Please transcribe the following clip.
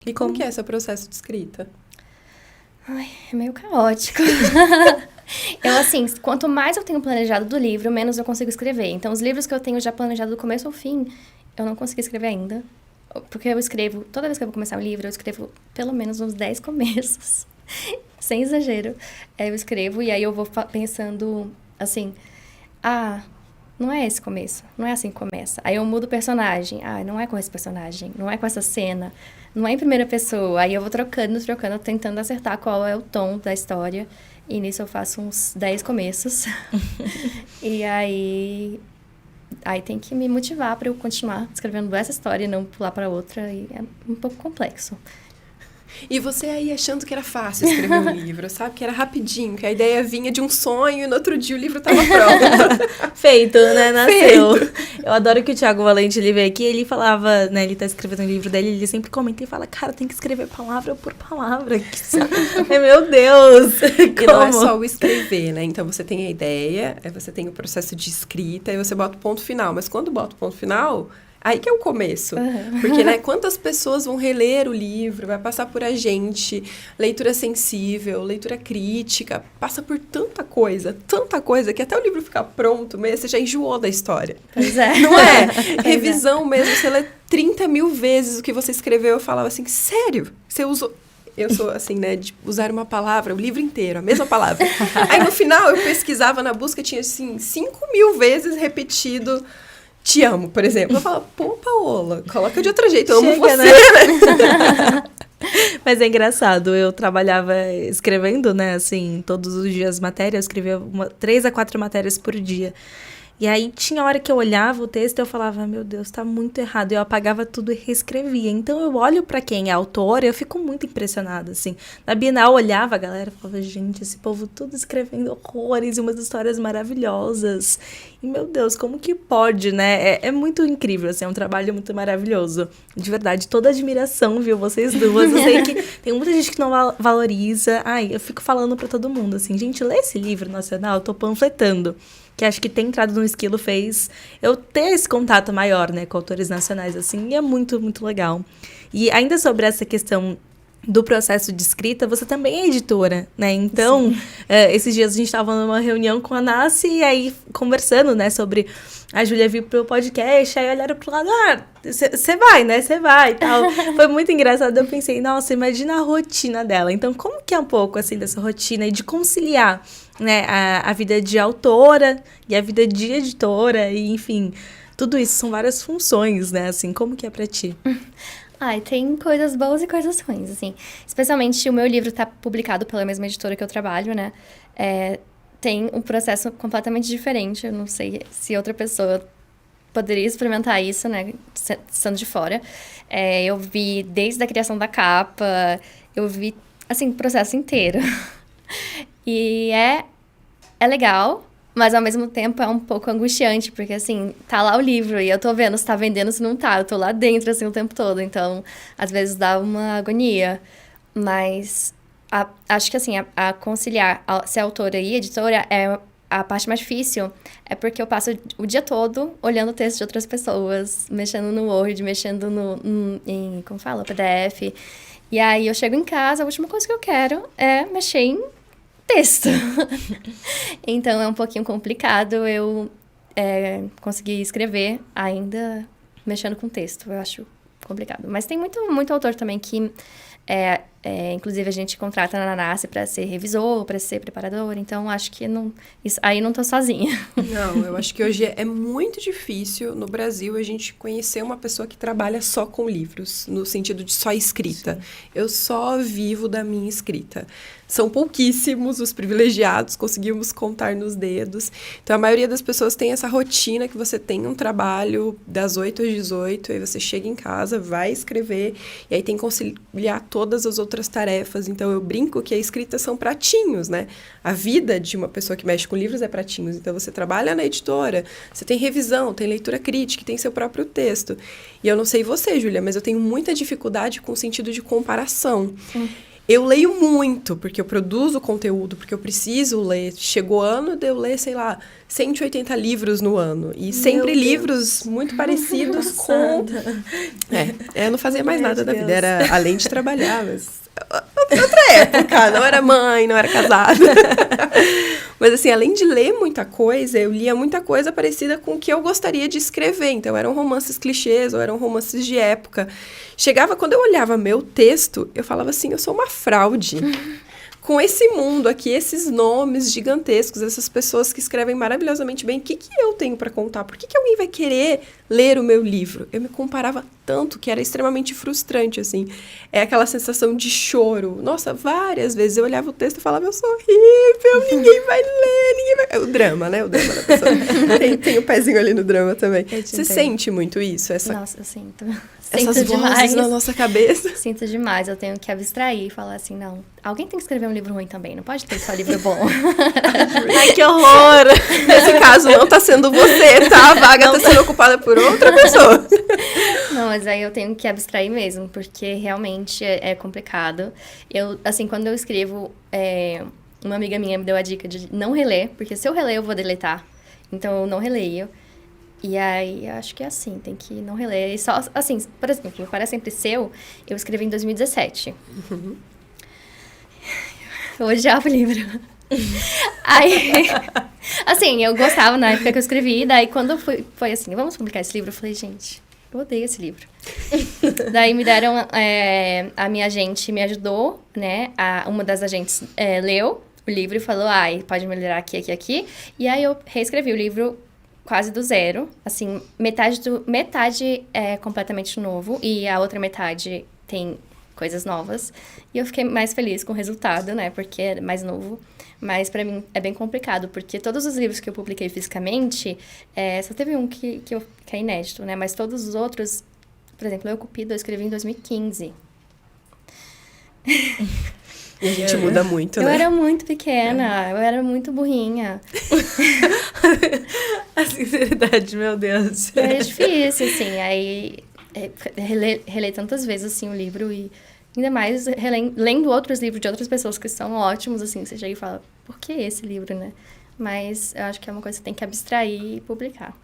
E como que é esse processo de escrita? Ai, é meio caótico. Eu, assim, quanto mais eu tenho planejado do livro, menos eu consigo escrever. Então, os livros que eu tenho já planejado do começo ao fim, eu não consegui escrever ainda. Porque eu escrevo, toda vez que eu vou começar um livro, eu escrevo pelo menos uns 10 começos. Sem exagero. Eu escrevo e aí eu vou pensando, assim, não é esse começo, não é assim que começa. Aí eu mudo o personagem, não é com esse personagem, não é com essa cena, não é em primeira pessoa. Aí eu vou trocando, tentando acertar qual é o tom da história. E nisso eu faço uns 10 começos. E aí tem que me motivar para eu continuar escrevendo essa história e não pular para outra. E é um pouco complexo. E você aí achando que era fácil escrever um livro, sabe? Que era rapidinho, que a ideia vinha de um sonho e no outro dia o livro estava pronto. Feito, né? Nasceu. Feito. Eu adoro que o Thiago Valente, ele veio aqui, ele falava, né? Ele tá escrevendo um livro dele, ele sempre comenta e fala, cara, tem que escrever palavra por palavra. Meu Deus! E não é só o escrever, né? Então, você tem a ideia, aí você tem o processo de escrita, aí você bota o ponto final. Mas quando bota o ponto final... Aí que é o começo, porque, né, quantas pessoas vão reler o livro, vai passar por a gente, leitura sensível, leitura crítica, passa por tanta coisa, que até o livro ficar pronto mesmo, você já enjoou da história. Pois é. Não é? Revisão mesmo, você lê 30 mil vezes o que você escreveu, eu falava assim, sério? Você usou... Eu sou assim, né, de usar uma palavra, o livro inteiro, a mesma palavra. Aí, no final, eu pesquisava na busca, tinha, assim, 5.000 vezes repetido... Te amo, por exemplo. Eu falo, pô, Paola, coloca de outro jeito, eu amo você, né? Mas é engraçado, eu trabalhava escrevendo, né, assim, todos os dias matérias, eu escrevia 3 a 4 matérias por dia. E aí, tinha hora que eu olhava o texto e eu falava, meu Deus, tá muito errado. Eu apagava tudo e reescrevia. Então, eu olho pra quem é autora e eu fico muito impressionada, assim. Na Bienal, eu olhava a galera e falava, gente, esse povo tudo escrevendo horrores e umas histórias maravilhosas. E, meu Deus, como que pode, né? É muito incrível, assim, é um trabalho muito maravilhoso. De verdade, toda admiração, viu, vocês duas. Eu sei que tem muita gente que não valoriza. Eu fico falando pra todo mundo, assim, gente, lê esse livro nacional, eu tô panfletando. Que acho que ter entrado no Esquilo fez eu ter esse contato maior, né, com autores nacionais, assim, e é muito, muito legal. E ainda sobre essa questão do processo de escrita, você também é editora, né, então, esses dias a gente estava numa reunião com a Nasce, e aí conversando, né, sobre a Júlia vir pro podcast, aí olharam pro lado, você vai, né, você vai, e tal. Foi muito engraçado, eu pensei, nossa, imagina a rotina dela. Então, como que é um pouco, assim, dessa rotina e de conciliar, né, a vida de autora e a vida de editora, e enfim, tudo isso são várias funções, né, assim, como que é pra ti? Tem coisas boas e coisas ruins, assim. Especialmente o meu livro tá publicado pela mesma editora que eu trabalho, né? Tem um processo completamente diferente. Eu não sei se outra pessoa poderia experimentar isso, né? Sendo de fora. Eu vi desde a criação da capa, eu vi, assim, o processo inteiro. E é legal, mas ao mesmo tempo é um pouco angustiante, porque, assim, tá lá o livro e eu tô vendo se tá vendendo, se não tá. Eu tô lá dentro, assim, o tempo todo. Então, às vezes dá uma agonia. Mas acho que, assim, a conciliar ser autora e editora é a parte mais difícil. É porque eu passo o dia todo olhando o texto de outras pessoas, mexendo no Word, mexendo em como fala? PDF. E aí eu chego em casa, a última coisa que eu quero é mexer em texto. Então, é um pouquinho complicado eu conseguir escrever ainda mexendo com texto. Eu acho complicado. Mas tem muito, muito autor também que... inclusive, a gente contrata na Nasce para ser revisor, para ser preparador. Então, acho que aí não tô sozinha. Não, eu acho que hoje é muito difícil, no Brasil, a gente conhecer uma pessoa que trabalha só com livros, no sentido de só escrita. Sim. Eu só vivo da minha escrita. São pouquíssimos os privilegiados, conseguimos contar nos dedos. Então, a maioria das pessoas tem essa rotina que você tem um trabalho das 8 às 18, aí você chega em casa, vai escrever, e aí tem que conciliar todas as outras tarefas. Então, eu brinco que a escrita são pratinhos, né? A vida de uma pessoa que mexe com livros é pratinhos. Então, você trabalha na editora, você tem revisão, tem leitura crítica, tem seu próprio texto. E eu não sei você, Júlia, mas eu tenho muita dificuldade com o sentido de comparação. Eu leio muito, porque eu produzo conteúdo, porque eu preciso ler. Chegou ano de eu ler, sei lá, 180 livros no ano. E sempre livros muito parecidos com... eu não fazia mais nada da vida, era além de trabalhar, mas... Outra época, não era mãe, não era casada. Mas assim, além de ler muita coisa, eu lia muita coisa parecida com o que eu gostaria de escrever. Então, eram romances clichês ou eram romances de época. Chegava, quando eu olhava meu texto, eu falava assim, eu sou uma fraude. Com esse mundo aqui, esses nomes gigantescos, essas pessoas que escrevem maravilhosamente bem, o que eu tenho para contar? Por que alguém vai querer ler o meu livro? Eu me comparava tanto que era extremamente frustrante, assim. É aquela sensação de choro. Nossa, várias vezes eu olhava o texto e falava, eu sou horrível, ninguém vai ler, ninguém vai... O drama, né? O drama da pessoa. tem o pezinho ali no drama também. Você sente muito isso? Nossa, eu sinto. Essas Sinto vozes demais. na nossa cabeça. Sinto demais. Eu tenho que abstrair e falar assim, não, alguém tem que escrever um livro ruim também, não pode ter só livro bom. Ai, que horror! Nesse caso, não tá sendo você, tá? A vaga tá sendo ocupada por outra pessoa. Não, mas aí eu tenho que abstrair mesmo, porque realmente é complicado. Eu, assim, quando eu escrevo, uma amiga minha me deu a dica de não reler, porque se eu reler, eu vou deletar. Então, eu não releio. E aí, eu acho que é assim, tem que não reler. E só, assim, por exemplo, o Para Sempre Seu, eu escrevi em 2017. Eu odiava o livro. Aí, assim, eu gostava na época que eu escrevi, daí quando foi assim, vamos publicar esse livro, eu falei, gente, eu odeio esse livro. Daí me deram, a minha agente me ajudou, né, uma das agentes leu o livro e falou, pode melhorar aqui, aqui, aqui. E aí eu reescrevi o livro quase do zero, assim, metade é completamente novo e a outra metade tem coisas novas. E eu fiquei mais feliz com o resultado, né, porque é mais novo. Mas pra mim é bem complicado, porque todos os livros que eu publiquei fisicamente, só teve um que é inédito, né, mas todos os outros, por exemplo, eu Cupido eu escrevi em 2015. E a gente muda muito, né? Eu era muito pequena, eu era muito burrinha. A sinceridade, meu Deus. É difícil, assim, aí reler tantas vezes, assim, o livro e ainda mais lendo outros livros de outras pessoas que são ótimos, assim, você chega e fala, por que esse livro, né? Mas eu acho que é uma coisa que você tem que abstrair e publicar.